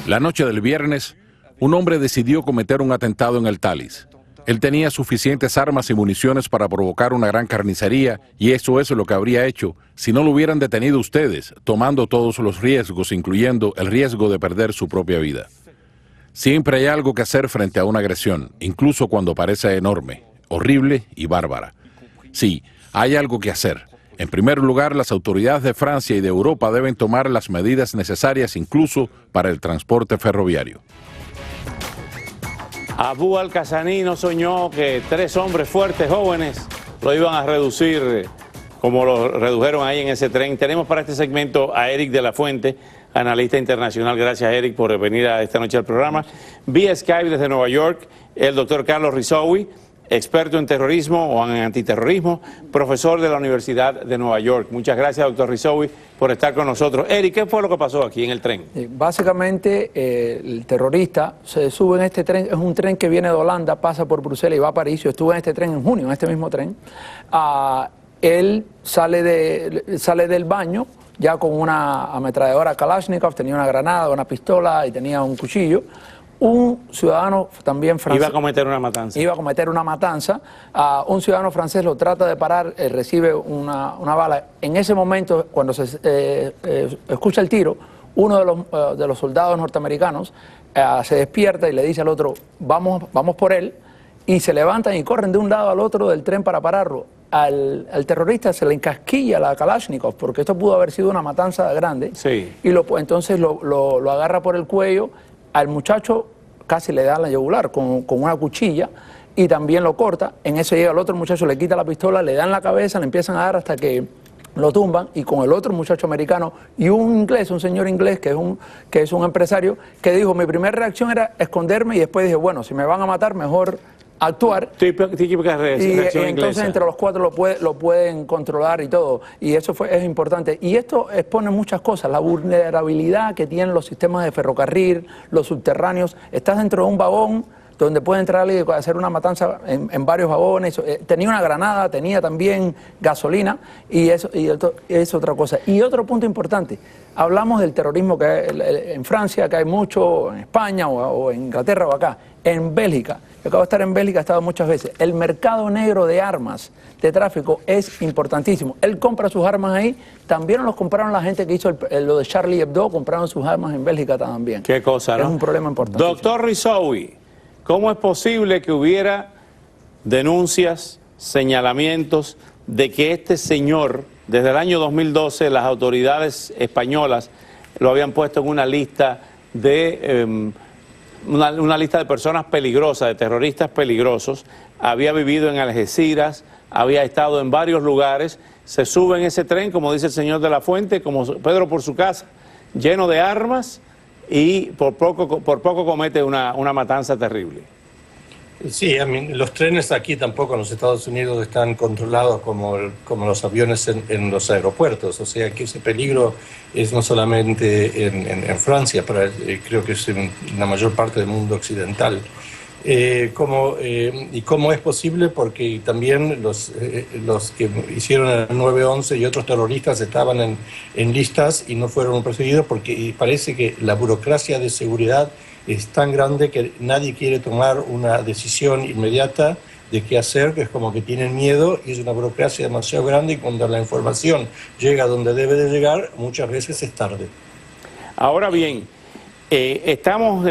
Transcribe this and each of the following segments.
La noche del viernes, un hombre decidió cometer un atentado en el Thalys. Él tenía suficientes armas y municiones para provocar una gran carnicería, y eso es lo que habría hecho si no lo hubieran detenido ustedes, tomando todos los riesgos, incluyendo el riesgo de perder su propia vida. Siempre hay algo que hacer frente a una agresión, incluso cuando parece enorme, horrible y bárbara. Sí, hay algo que hacer. En primer lugar, las autoridades de Francia y de Europa deben tomar las medidas necesarias incluso para el transporte ferroviario. Abu al-Qassani no soñó que 3 hombres fuertes, jóvenes, lo iban a reducir como lo redujeron ahí en ese tren. Tenemos para este segmento a Eric de la Fuente, analista internacional. Gracias, Eric, por venir esta noche al programa. Vía Skype desde Nueva York, el doctor Carlos Rizowi, experto en terrorismo o en antiterrorismo, profesor de la Universidad de Nueva York. Muchas gracias, doctor Rizowi, por estar con nosotros. Eric, ¿qué fue lo que pasó aquí en el tren? Básicamente, el terrorista se sube en este tren, es un tren que viene de Holanda, pasa por Bruselas y va a París. Yo estuve en este tren en junio, en este mismo tren. Él sale del baño ya con una ametralladora Kalashnikov, tenía una granada, una pistola y tenía un cuchillo. Un ciudadano también francés... Iba a cometer una matanza. Iba a cometer una matanza. Un ciudadano francés lo trata de parar, recibe una bala. En ese momento, cuando se escucha el tiro, uno de los soldados norteamericanos se despierta y le dice al otro, vamos por él, y se levantan y corren de un lado al otro del tren para pararlo. Al terrorista se le encasquilla la Kalashnikov, porque esto pudo haber sido una matanza grande. Sí. Y entonces lo agarra por el cuello. Al muchacho casi le da la yugular con una cuchilla y también lo corta. En eso llega el otro muchacho, le quita la pistola, le dan la cabeza, le empiezan a dar hasta que lo tumban, y con el otro muchacho americano y un inglés, un señor inglés que es un empresario, que dijo, mi primera reacción era esconderme, y después dije, bueno, si me van a matar, mejor actuar. Típica reacción entonces inglesa. Entre los 4 lo pueden controlar y todo, y eso es importante. Y esto expone muchas cosas, la vulnerabilidad que tienen los sistemas de ferrocarril, los subterráneos. Estás dentro de un vagón donde puede entrar alguien y hacer una matanza en varios vagones. Tenía una granada, tenía también gasolina, y eso es otra cosa. Y otro punto importante, hablamos del terrorismo que hay en Francia, que hay mucho, en España o en Inglaterra o acá. En Bélgica, yo acabo de estar en Bélgica, he estado muchas veces. El mercado negro de armas, de tráfico, es importantísimo. Él compra sus armas ahí, también los compraron la gente que hizo lo de Charlie Hebdo, compraron sus armas en Bélgica también. Qué cosa, ¿no? Es un problema importante. Doctor Rizowi, ¿cómo es posible que hubiera denuncias, señalamientos de que este señor, desde el año 2012, las autoridades españolas lo habían puesto en una lista de... Una lista de personas peligrosas, de terroristas peligrosos? Había vivido en Algeciras, había estado en varios lugares, se sube en ese tren, como dice el señor de la Fuente, como Pedro por su casa, lleno de armas, y por poco comete una matanza terrible. Sí, los trenes aquí tampoco en los Estados Unidos están controlados como los aviones en los aeropuertos. O sea que ese peligro es no solamente en Francia, pero creo que es en la mayor parte del mundo occidental. ¿Y cómo es posible? Porque también los que hicieron el 9/11 y otros terroristas estaban en listas y no fueron perseguidos, porque parece que la burocracia de seguridad es tan grande que nadie quiere tomar una decisión inmediata de qué hacer, que es como que tienen miedo, y es una burocracia demasiado grande, y cuando la información llega donde debe de llegar, muchas veces es tarde. Ahora bien, estamos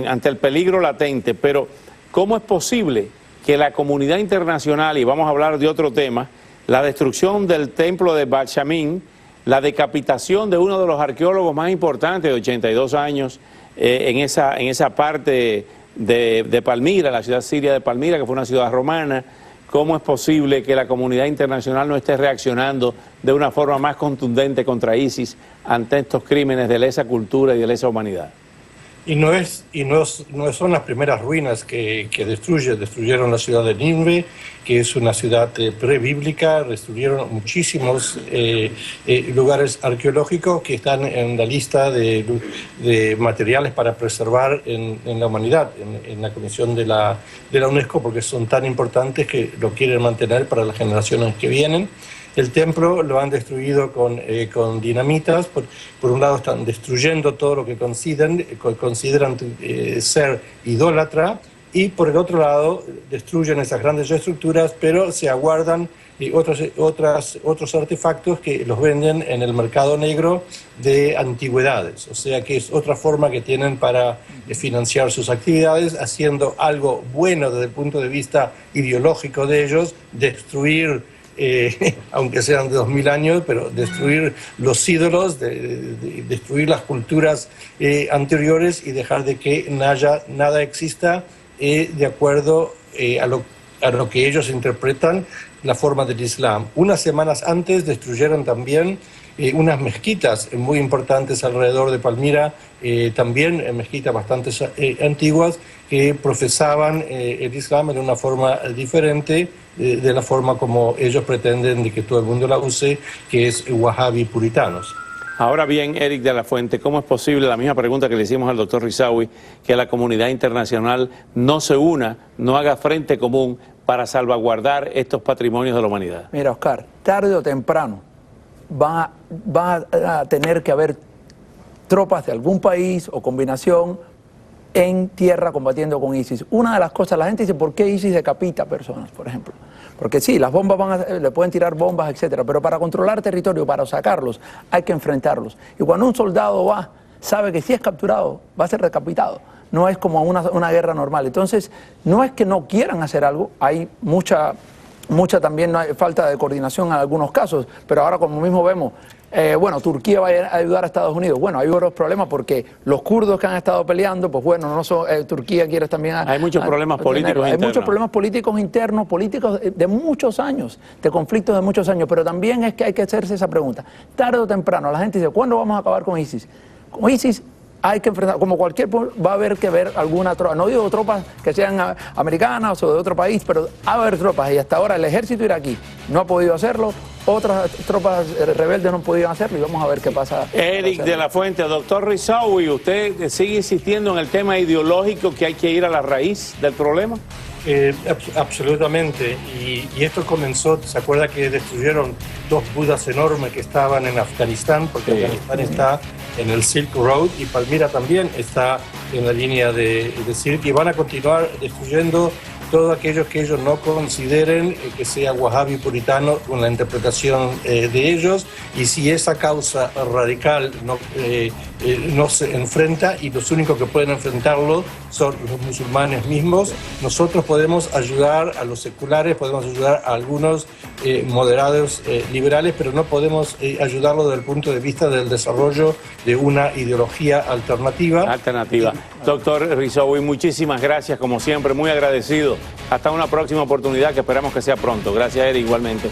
ante el peligro latente, pero ¿cómo es posible que la comunidad internacional, y vamos a hablar de otro tema, la destrucción del templo de Baalshamin, la decapitación de uno de los arqueólogos más importantes de 82 años, en esa parte de Palmira, la ciudad siria de Palmira, que fue una ciudad romana? ¿Cómo es posible que la comunidad internacional no esté reaccionando de una forma más contundente contra ISIS ante estos crímenes de lesa cultura y de lesa humanidad? Y no son las primeras ruinas que destruyeron la ciudad de Nínive, que es una ciudad prebíblica. Destruyeron muchísimos lugares arqueológicos que están en la lista de materiales para preservar en la humanidad, en la Comisión de la UNESCO, porque son tan importantes que lo quieren mantener para las generaciones que vienen. El templo lo han destruido con dinamitas. Por un lado están destruyendo todo lo que consideran ser idólatra, y por el otro lado destruyen esas grandes estructuras, pero se aguardan otros artefactos que los venden en el mercado negro de antigüedades. O sea que es otra forma que tienen para financiar sus actividades, haciendo algo bueno desde el punto de vista ideológico de ellos, destruir, aunque sean de 2000 años, pero destruir los ídolos, destruir las culturas anteriores y dejar de que nada exista de acuerdo a lo que ellos interpretan la forma del Islam. Unas semanas antes destruyeron también unas mezquitas muy importantes alrededor de Palmira, también mezquitas bastante antiguas, que profesaban el Islam en una forma diferente de la forma como ellos pretenden de que todo el mundo la use, que es wahhabi puritanos. Ahora bien, Eric de la Fuente, ¿cómo es posible, la misma pregunta que le hicimos al doctor Rizawi, que la comunidad internacional no se una, no haga frente común para salvaguardar estos patrimonios de la humanidad? Mira, Oscar, tarde o temprano va a tener que haber tropas de algún país o combinación en tierra combatiendo con ISIS. Una de las cosas, la gente dice, ¿por qué ISIS decapita personas, por ejemplo? Porque sí, las bombas le pueden tirar bombas, etcétera, pero para controlar territorio, para sacarlos, hay que enfrentarlos. Y cuando un soldado sabe que si es capturado, va a ser decapitado. No es como una guerra normal. Entonces, no es que no quieran hacer algo, hay mucha también falta de coordinación en algunos casos, pero ahora como mismo vemos, Turquía va a ayudar a Estados Unidos. Bueno, hay otros problemas porque los kurdos que han estado peleando, pues bueno, no son, Turquía quiere también... Hay muchos problemas políticos internos. Hay muchos problemas políticos internos, políticos de muchos años, de conflictos de muchos años, pero también es que hay que hacerse esa pregunta. Tarde o temprano, la gente dice, ¿cuándo vamos a acabar con ISIS? Con ISIS hay que enfrentar, como cualquier, va a haber que ver alguna tropa, no digo tropas que sean americanas o de otro país, pero va a haber tropas, y hasta ahora el ejército iraquí no ha podido hacerlo, otras tropas rebeldes no han podido hacerlo, y vamos a ver qué pasa. Eric de la Fuente, doctor Rizawi, ¿usted sigue insistiendo en el tema ideológico que hay que ir a la raíz del problema? Absolutamente, y esto comenzó, ¿se acuerda que destruyeron 2 budas enormes que estaban en Afganistán? Porque sí. Afganistán está en el Silk Road y Palmira también está en la línea de Silk, y van a continuar destruyendo todo aquello que ellos no consideren que sea wahhabi puritano con la interpretación de ellos, y si esa causa radical no se enfrenta, y los únicos que pueden enfrentarlo son los musulmanes mismos, nosotros podemos ayudar a los seculares, podemos ayudar a algunos moderados liberales, pero no podemos ayudarlo desde el punto de vista del desarrollo de una ideología alternativa. Doctor Rizawi, muchísimas gracias, como siempre, muy agradecido. Hasta una próxima oportunidad que esperamos que sea pronto. Gracias, Eric, igualmente.